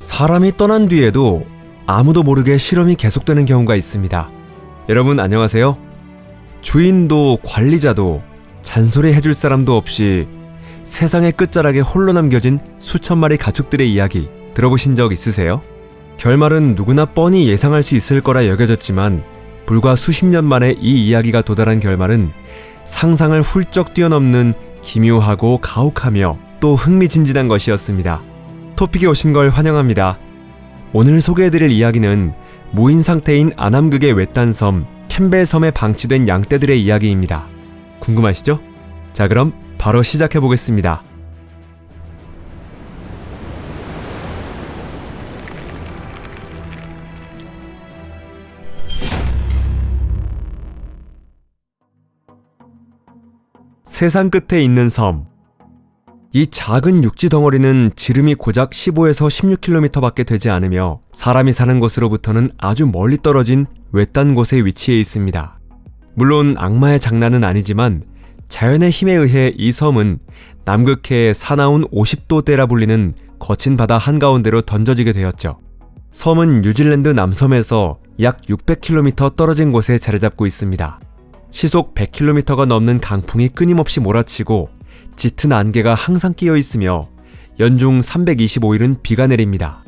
사람이 떠난 뒤에도 아무도 모르게 실험이 계속되는 경우가 있습니다. 여러분 안녕하세요. 주인도 관리자도 잔소리 해줄 사람도 없이 세상의 끝자락에 홀로 남겨진 수천 마리 가축들의 이야기 들어보신 적 있으세요? 결말은 누구나 뻔히 예상할 수 있을 거라 여겨졌지만 불과 수십 년 만에 이 이야기가 도달한 결말은 상상을 훌쩍 뛰어넘는 기묘하고 가혹하며 또 흥미진진한 것이었습니다. 토픽에 오신 걸 환영합니다. 오늘 소개해드릴 이야기는 무인 상태인 아남극의 외딴 섬 캠벨섬에 방치된 양떼들의 이야기입니다. 궁금하시죠? 자, 그럼 바로 시작해보겠습니다. 세상 끝에 있는 섬. 이 작은 육지 덩어리는 지름이 고작 15에서 16km밖에 되지 않으며 사람이 사는 곳으로부터는 아주 멀리 떨어진 외딴 곳에 위치해 있습니다. 물론 악마의 장난은 아니지만 자연의 힘에 의해 이 섬은 남극해의 사나운 50도대라 불리는 거친 바다 한가운데로 던져지게 되었죠. 섬은 뉴질랜드 남섬에서 약 600km 떨어진 곳에 자리 잡고 있습니다. 시속 100km가 넘는 강풍이 끊임없이 몰아치고 짙은 안개가 항상 끼어 있으며 연중 325일은 비가 내립니다.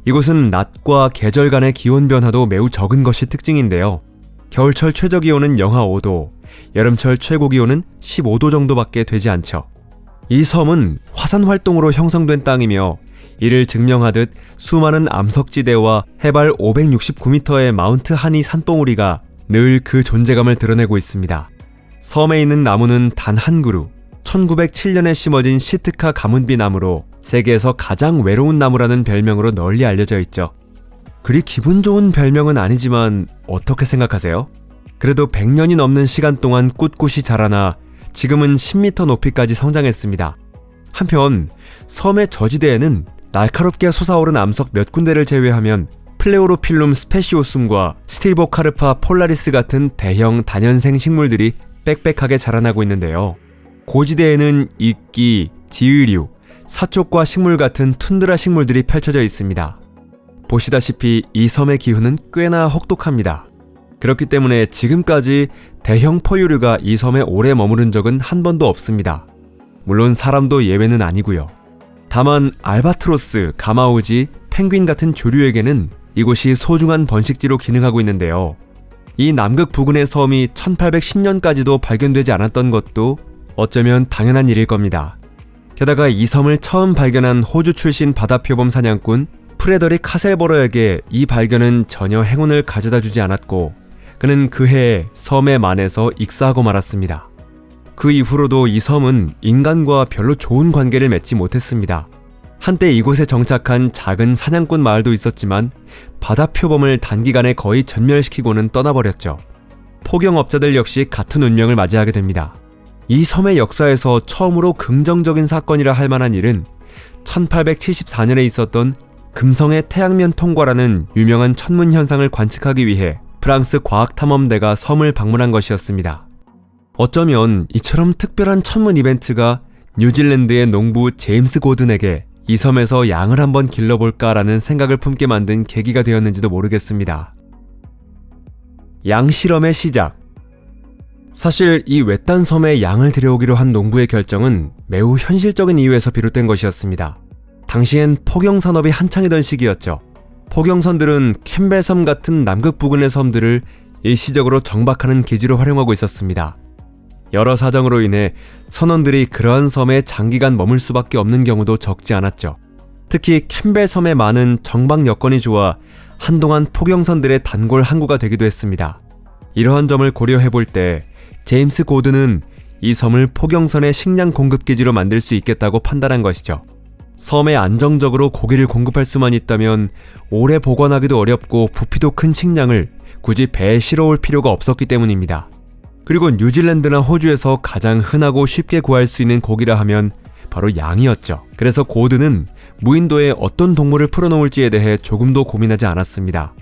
이곳은 낮과 계절 간의 기온 변화도 매우 적은 것이 특징인데요. 겨울철 최저 기온은 영하 5도, 여름철 최고 기온은 15도 정도밖에 되지 않죠. 이 섬은 화산 활동으로 형성된 땅이며 이를 증명하듯 수많은 암석지대와 해발 569m의 마운트 하니 산봉우리가 늘 그 존재감을 드러내고 있습니다. 섬에 있는 나무는 단 한 그루, 1907년에 심어진 시트카 가문비 나무로 세계에서 가장 외로운 나무라는 별명으로 널리 알려져 있죠. 그리 기분 좋은 별명은 아니지만 어떻게 생각하세요? 그래도 100년이 넘는 시간 동안 꿋꿋이 자라나 지금은 10m 높이까지 성장했습니다. 한편 섬의 저지대에는 날카롭게 솟아오른 암석 몇 군데를 제외하면 플레오로필룸 스페시오숨과 스틸보카르파 폴라리스 같은 대형 다년생 식물들이 빽빽하게 자라나고 있는데요. 고지대에는 이끼, 지위류, 사촉과 식물 같은 툰드라 식물들이 펼쳐져 있습니다. 보시다시피 이 섬의 기후는 꽤나 혹독합니다. 그렇기 때문에 지금까지 대형 포유류가 이 섬에 오래 머무른 적은 한 번도 없습니다. 물론 사람도 예외는 아니고요. 다만 알바트로스, 가마우지, 펭귄 같은 조류에게는 이곳이 소중한 번식지로 기능하고 있는데요. 이 남극 부근의 섬이 1810년까지도 발견되지 않았던 것도 어쩌면 당연한 일일 겁니다. 게다가 이 섬을 처음 발견한 호주 출신 바다표범 사냥꾼 프레더릭 카셀버러에게 이 발견은 전혀 행운을 가져다 주지 않았고 그는 그 해에 섬에 만에서 익사하고 말았습니다. 그 이후로도 이 섬은 인간과 별로 좋은 관계를 맺지 못했습니다. 한때 이곳에 정착한 작은 사냥꾼 마을도 있었지만 바다표범을 단기간에 거의 전멸시키고는 떠나버렸죠. 포경업자들 역시 같은 운명을 맞이하게 됩니다. 이 섬의 역사에서 처음으로 긍정적인 사건이라 할 만한 일은 1874년에 있었던 금성의 태양면 통과라는 유명한 천문 현상을 관측하기 위해 프랑스 과학탐험대가 섬을 방문한 것이었습니다. 어쩌면 이처럼 특별한 천문 이벤트가 뉴질랜드의 농부 제임스 고든에게 이 섬에서 양을 한번 길러볼까라는 생각을 품게 만든 계기가 되었는지도 모르겠습니다. 양 실험의 시작. 사실 이 외딴 섬에 양을 들여오기로 한 농부의 결정은 매우 현실적인 이유에서 비롯된 것이었습니다. 당시엔 포경산업이 한창이던 시기였죠. 포경선들은 캠벨섬 같은 남극 부근의 섬들을 일시적으로 정박하는 기지로 활용하고 있었습니다. 여러 사정으로 인해 선원들이 그러한 섬에 장기간 머물 수밖에 없는 경우도 적지 않았죠. 특히 캠벨섬의 많은 정박 여건이 좋아 한동안 포경선들의 단골 항구가 되기도 했습니다. 이러한 점을 고려해볼 때 제임스 고든은 이 섬을 포경선의 식량 공급기지로 만들 수 있겠다고 판단한 것이죠. 섬에 안정적으로 고기를 공급할 수만 있다면 오래 보관하기도 어렵고 부피도 큰 식량을 굳이 배에 실어올 필요가 없었기 때문입니다. 그리고 뉴질랜드나 호주에서 가장 흔하고 쉽게 구할 수 있는 고기라 하면 바로 양이었죠. 그래서 고든은 무인도에 어떤 동물을 풀어놓을지에 대해 조금도 고민하지 않았습니다.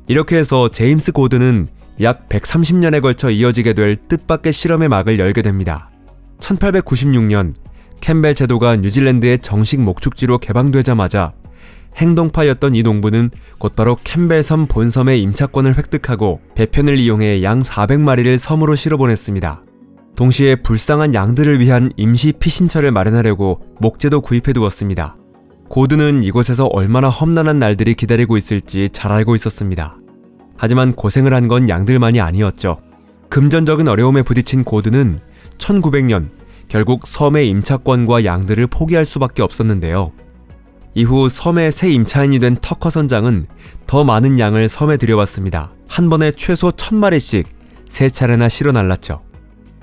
이렇게 해서 제임스 고든은 약 130년에 걸쳐 이어지게 될 뜻밖의 실험의 막을 열게 됩니다. 1896년 캠벨 제도가 뉴질랜드의 정식 목축지로 개방되자마자 행동파였던 이 농부는 곧바로 캠벨섬 본섬의 임차권을 획득하고 배편을 이용해 양 400마리를 섬으로 실어보냈습니다. 동시에 불쌍한 양들을 위한 임시 피신처를 마련하려고 목재도 구입해두었습니다. 고드는 이곳에서 얼마나 험난한 날들이 기다리고 있을지 잘 알고 있었습니다. 하지만 고생을 한 건 양들만이 아니었죠. 금전적인 어려움에 부딪힌 고드는 1900년 결국 섬의 임차권과 양들을 포기할 수밖에 없었는데요. 이후 섬의 새 임차인이 된 터커 선장은 더 많은 양을 섬에 들여왔습니다. 한 번에 최소 1000마리씩 3차례나 실어 날랐죠.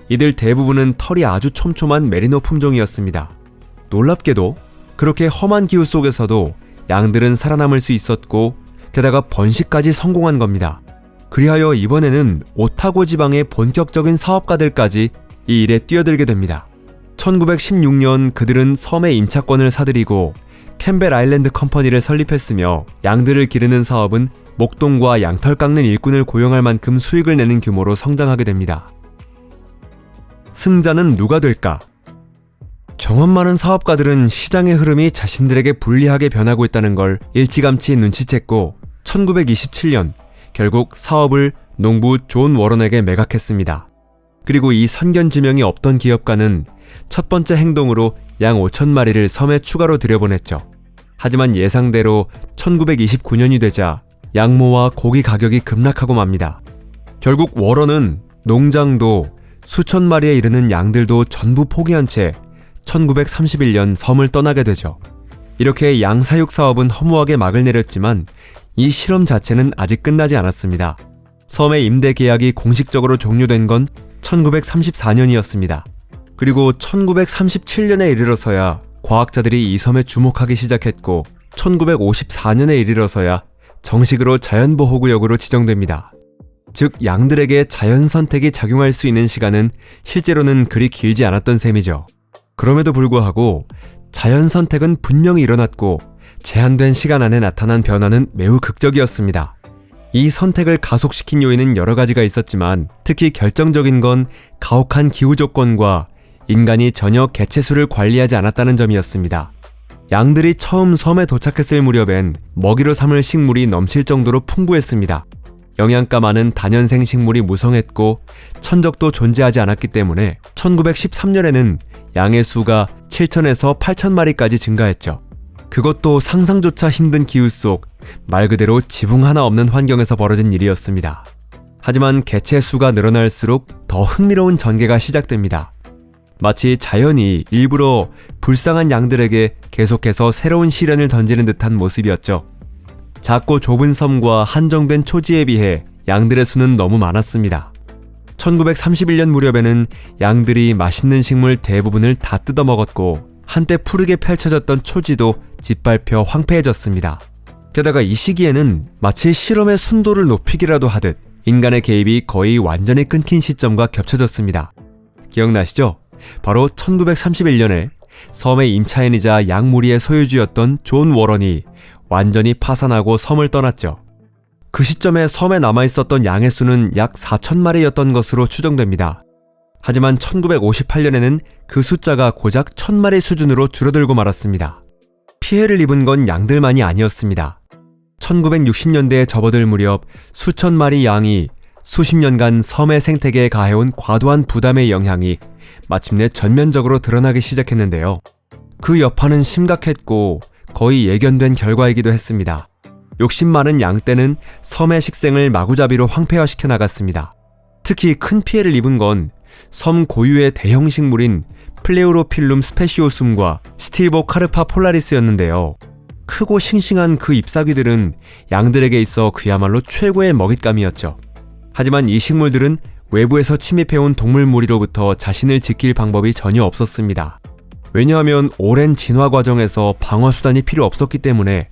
이들 대부분은 털이 아주 촘촘한 메리노 품종이었습니다. 놀랍게도 그렇게 험한 기후 속에서도 양들은 살아남을 수 있었고 게다가 번식까지 성공한 겁니다. 그리하여 이번에는 오타고 지방의 본격적인 사업가들까지 이 일에 뛰어들게 됩니다. 1916년 그들은 섬의 임차권을 사들이고 캠벨 아일랜드 컴퍼니를 설립했으며 양들을 기르는 사업은 목동과 양털 깎는 일꾼을 고용할 만큼 수익을 내는 규모로 성장하게 됩니다. 승자는 누가 될까? 경험 많은 사업가들은 시장의 흐름이 자신들에게 불리하게 변하고 있다는 걸 일찌감치 눈치챘고 1927년 결국 사업을 농부 존 워런에게 매각했습니다. 그리고 이 선견지명이 없던 기업가는 첫 번째 행동으로 양 5,000마리를 섬에 추가로 들여보냈죠. 하지만 예상대로 1929년이 되자 양모와 고기 가격이 급락하고 맙니다. 결국 워런은 농장도 수천 마리에 이르는 양들도 전부 포기한 채 1931년 섬을 떠나게 되죠. 이렇게 양사육 사업은 허무하게 막을 내렸지만 이 실험 자체는 아직 끝나지 않았습니다. 섬의 임대 계약이 공식적으로 종료된 건 1934년이었습니다. 그리고 1937년에 이르러서야 과학자들이 이 섬에 주목하기 시작했고 1954년에 이르러서야 정식으로 자연보호구역으로 지정됩니다. 즉 양들에게 자연 선택이 작용할 수 있는 시간은 실제로는 그리 길지 않았던 셈이죠. 그럼에도 불구하고 자연 선택은 분명히 일어났고 제한된 시간 안에 나타난 변화는 매우 극적이었습니다. 이 선택을 가속시킨 요인은 여러 가지가 있었지만 특히 결정적인 건 가혹한 기후 조건과 인간이 전혀 개체수를 관리하지 않았다는 점이었습니다. 양들이 처음 섬에 도착했을 무렵엔 먹이로 삼을 식물이 넘칠 정도로 풍부했습니다. 영양가 많은 다년생 식물이 무성했고 천적도 존재하지 않았기 때문에 1913년에는 양의 수가 7,000에서 8,000마리까지 증가했죠. 그것도 상상조차 힘든 기후 속 말 그대로 지붕 하나 없는 환경에서 벌어진 일이었습니다. 하지만 개체 수가 늘어날수록 더 흥미로운 전개가 시작됩니다. 마치 자연이 일부러 불쌍한 양들에게 계속해서 새로운 시련을 던지는 듯한 모습이었죠. 작고 좁은 섬과 한정된 초지에 비해 양들의 수는 너무 많았습니다. 1931년 무렵에는 양들이 맛있는 식물 대부분을 다 뜯어먹었고 한때 푸르게 펼쳐졌던 초지도 짓밟혀 황폐해졌습니다. 게다가 이 시기에는 마치 실험의 순도를 높이기라도 하듯 인간의 개입이 거의 완전히 끊긴 시점과 겹쳐졌습니다. 기억나시죠? 바로 1931년에 섬의 임차인이자 양무리의 소유주였던 존 워런이 완전히 파산하고 섬을 떠났죠. 그 시점에 섬에 남아있었던 양의 수는 약 4,000마리였던 것으로 추정됩니다. 하지만 1958년에는 그 숫자가 고작 1,000마리 수준으로 줄어들고 말았습니다. 피해를 입은 건 양들만이 아니었습니다. 1960년대에 접어들 무렵 수천 마리 양이 수십 년간 섬의 생태계에 가해온 과도한 부담의 영향이 마침내 전면적으로 드러나기 시작했는데요. 그 여파는 심각했고 거의 예견된 결과이기도 했습니다. 욕심 많은 양떼는 섬의 식생을 마구잡이로 황폐화시켜 나갔습니다. 특히 큰 피해를 입은 건 섬 고유의 대형 식물인 플레우로필룸 스페시오숨과 스틸보 카르파 폴라리스였는데요. 크고 싱싱한 그 잎사귀들은 양들에게 있어 그야말로 최고의 먹잇감이었죠. 하지만 이 식물들은 외부에서 침입해온 동물 무리로부터 자신을 지킬 방법이 전혀 없었습니다. 왜냐하면 오랜 진화 과정에서 방어수단이 필요 없었기 때문에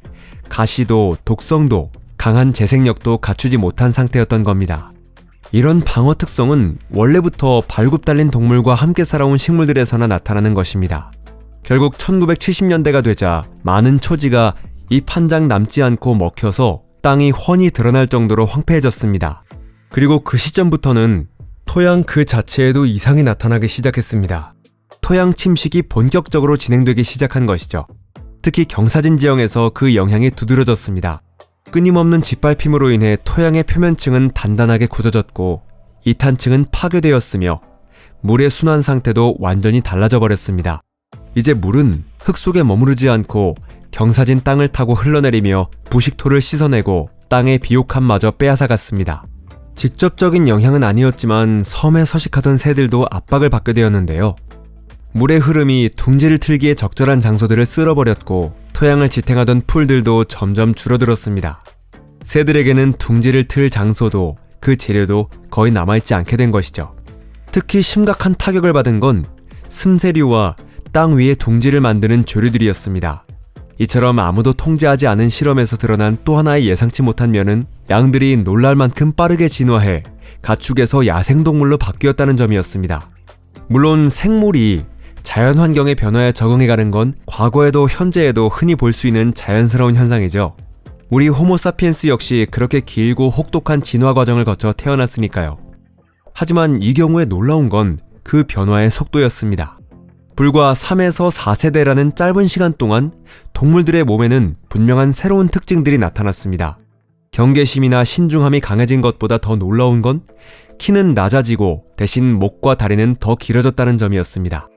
가시도 독성도 강한 재생력도 갖추지 못한 상태였던 겁니다. 이런 방어 특성은 원래부터 발굽 달린 동물과 함께 살아온 식물들에서나 나타나는 것입니다. 결국 1970년대가 되자 많은 초지가 잎 한 장 남지 않고 먹혀서 땅이 훤히 드러날 정도로 황폐해졌습니다. 그리고 그 시점부터는 토양 그 자체에도 이상이 나타나기 시작했습니다. 토양 침식이 본격적으로 진행되기 시작한 것이죠. 특히 경사진 지형에서 그 영향이 두드러졌습니다. 끊임없는 짓밟힘으로 인해 토양의 표면층은 단단하게 굳어졌고 이탄층은 파괴되었으며 물의 순환 상태도 완전히 달라져 버렸습니다. 이제 물은 흙 속에 머무르지 않고 경사진 땅을 타고 흘러내리며 부식토를 씻어내고 땅의 비옥함마저 빼앗아갔습니다. 직접적인 영향은 아니었지만 섬에 서식하던 새들도 압박을 받게 되었는데요. 물의 흐름이 둥지를 틀기에 적절한 장소들을 쓸어버렸고 토양을 지탱하던 풀들도 점점 줄어들었습니다. 새들에게는 둥지를 틀 장소도 그 재료도 거의 남아있지 않게 된 것이죠. 특히 심각한 타격을 받은 건 슴새류와 땅 위에 둥지를 만드는 조류들이었습니다. 이처럼 아무도 통제하지 않은 실험에서 드러난 또 하나의 예상치 못한 면은 양들이 놀랄 만큼 빠르게 진화해 가축에서 야생동물로 바뀌었다는 점이었습니다. 물론 생물이 자연환경의 변화에 적응해가는 건 과거에도 현재에도 흔히 볼 수 있는 자연스러운 현상이죠. 우리 호모사피엔스 역시 그렇게 길고 혹독한 진화 과정을 거쳐 태어났으니까요. 하지만 이 경우에 놀라운 건 그 변화의 속도였습니다. 불과 3에서 4세대라는 짧은 시간 동안 동물들의 몸에는 분명한 새로운 특징들이 나타났습니다. 경계심이나 신중함이 강해진 것보다 더 놀라운 건 키는 낮아지고 대신 목과 다리는 더 길어졌다는 점이었습니다.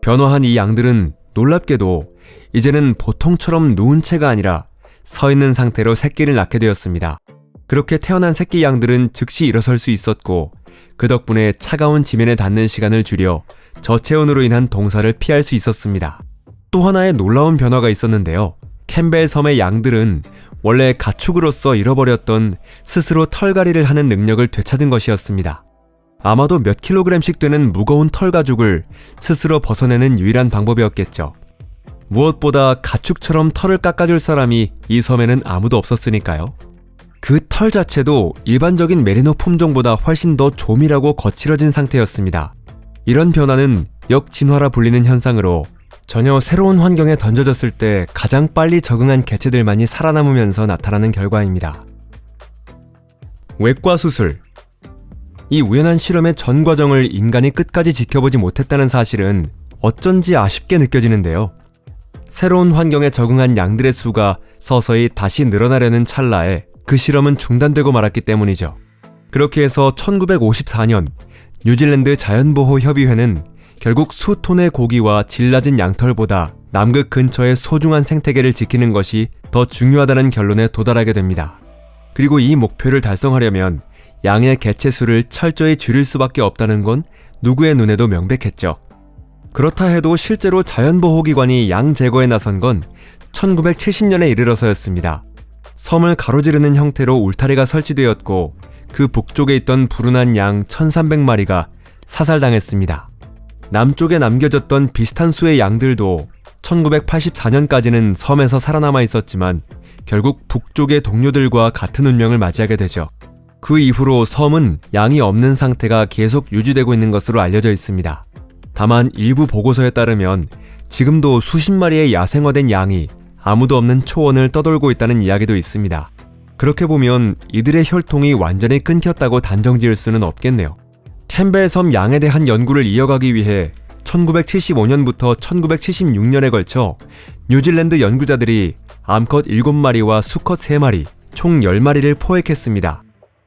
변화한 이 양들은 놀랍게도 이제는 보통처럼 누운 채가 아니라 서 있는 상태로 새끼를 낳게 되었습니다. 그렇게 태어난 새끼 양들은 즉시 일어설 수 있었고 그 덕분에 차가운 지면에 닿는 시간을 줄여 저체온으로 인한 동사를 피할 수 있었습니다. 또 하나의 놀라운 변화가 있었는데요. 캠벨 섬의 양들은 원래 가축으로서 잃어버렸던 스스로 털갈이를 하는 능력을 되찾은 것이었습니다. 아마도 몇 킬로그램씩 되는 무거운 털 가죽을 스스로 벗어내는 유일한 방법이었겠죠. 무엇보다 가축처럼 털을 깎아줄 사람이 이 섬에는 아무도 없었으니까요. 그 털 자체도 일반적인 메리노 품종보다 훨씬 더 조밀하고 거칠어진 상태였습니다. 이런 변화는 역진화라 불리는 현상으로 전혀 새로운 환경에 던져졌을 때 가장 빨리 적응한 개체들만이 살아남으면서 나타나는 결과입니다. 외과 수술. 이 우연한 실험의 전 과정을 인간이 끝까지 지켜보지 못했다는 사실은 어쩐지 아쉽게 느껴지는데요. 새로운 환경에 적응한 양들의 수가 서서히 다시 늘어나려는 찰나에 그 실험은 중단되고 말았기 때문이죠. 그렇게 해서 1954년 뉴질랜드 자연보호협의회는 결국 수톤의 고기와 질 낮은 양털보다 남극 근처의 소중한 생태계를 지키는 것이 더 중요하다는 결론에 도달하게 됩니다. 그리고 이 목표를 달성하려면 양의 개체수를 철저히 줄일 수밖에 없다는 건 누구의 눈에도 명백했죠. 그렇다 해도 실제로 자연보호기관이 양 제거에 나선 건 1970년에 이르러서였습니다. 섬을 가로지르는 형태로 울타리가 설치되었고 그 북쪽에 있던 불운한 양 1300마리가 사살당했습니다. 남쪽에 남겨졌던 비슷한 수의 양들도 1984년까지는 섬에서 살아남아 있었지만 결국 북쪽의 동료들과 같은 운명을 맞이하게 되죠. 그 이후로 섬은 양이 없는 상태가 계속 유지되고 있는 것으로 알려져 있습니다. 다만 일부 보고서에 따르면 지금도 수십 마리의 야생화된 양이 아무도 없는 초원을 떠돌고 있다는 이야기도 있습니다. 그렇게 보면 이들의 혈통이 완전히 끊겼다고 단정지을 수는 없겠네요. 캠벨 섬 양에 대한 연구를 이어가기 위해 1975년부터 1976년에 걸쳐 뉴질랜드 연구자들이 암컷 7마리와 수컷 3마리, 총 10마리를 포획했습니다.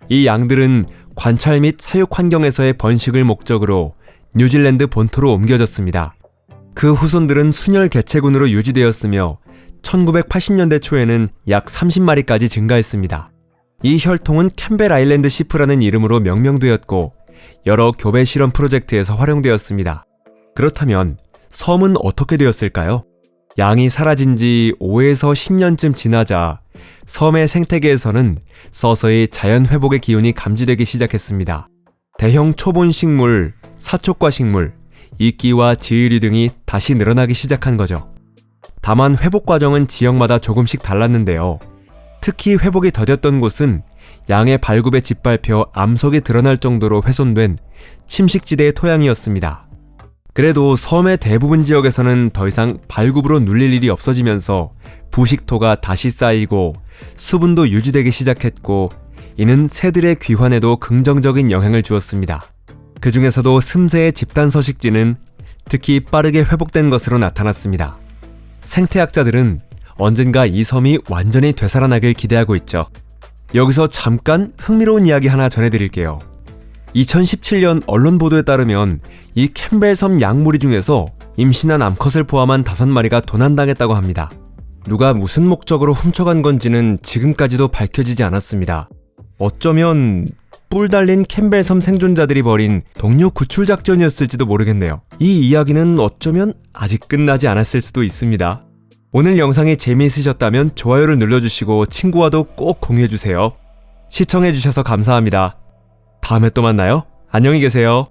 이 양들은 관찰 및 사육 환경에서의 번식을 목적으로 뉴질랜드 본토로 옮겨졌습니다. 그 후손들은 순혈 개체군으로 유지되었으며 1980년대 초에는 약 30마리까지 증가했습니다. 이 혈통은 캠벨 아일랜드 시프라는 이름으로 명명되었고 여러 교배 실험 프로젝트에서 활용되었습니다. 그렇다면 섬은 어떻게 되었을까요? 양이 사라진 지 5에서 10년쯤 지나자 섬의 생태계에서는 서서히 자연 회복의 기운이 감지되기 시작했습니다. 대형 초본 식물, 사촉과 식물, 이끼와 지으류 등이 다시 늘어나기 시작한 거죠. 다만 회복 과정은 지역마다 조금씩 달랐는데요. 특히 회복이 더뎠던 곳은 양의 발굽에 짓밟혀 암석이 드러날 정도로 훼손된 침식지대의 토양이었습니다. 그래도 섬의 대부분 지역에서는 더 이상 발굽으로 눌릴 일이 없어지면서 부식토가 다시 쌓이고 수분도 유지되기 시작했고 이는 새들의 귀환에도 긍정적인 영향을 주었습니다. 그 중에서도 슴새의 집단 서식지는 특히 빠르게 회복된 것으로 나타났습니다. 생태학자들은 언젠가 이 섬이 완전히 되살아나길 기대하고 있죠. 여기서 잠깐 흥미로운 이야기 하나 전해드릴게요. 2017년 언론 보도에 따르면 이 캠벨섬 양무리 중에서 임신한 암컷을 포함한 5마리가 도난당했다고 합니다. 누가 무슨 목적으로 훔쳐간 건지는 지금까지도 밝혀지지 않았습니다. 어쩌면 뿔 달린 캠벨섬 생존자들이 벌인 동료 구출 작전이었을지도 모르겠네요. 이 이야기는 어쩌면 아직 끝나지 않았을 수도 있습니다. 오늘 영상이 재미있으셨다면 좋아요를 눌러주시고 친구와도 꼭 공유해주세요. 시청해주셔서 감사합니다. 다음에 또 만나요. 안녕히 계세요.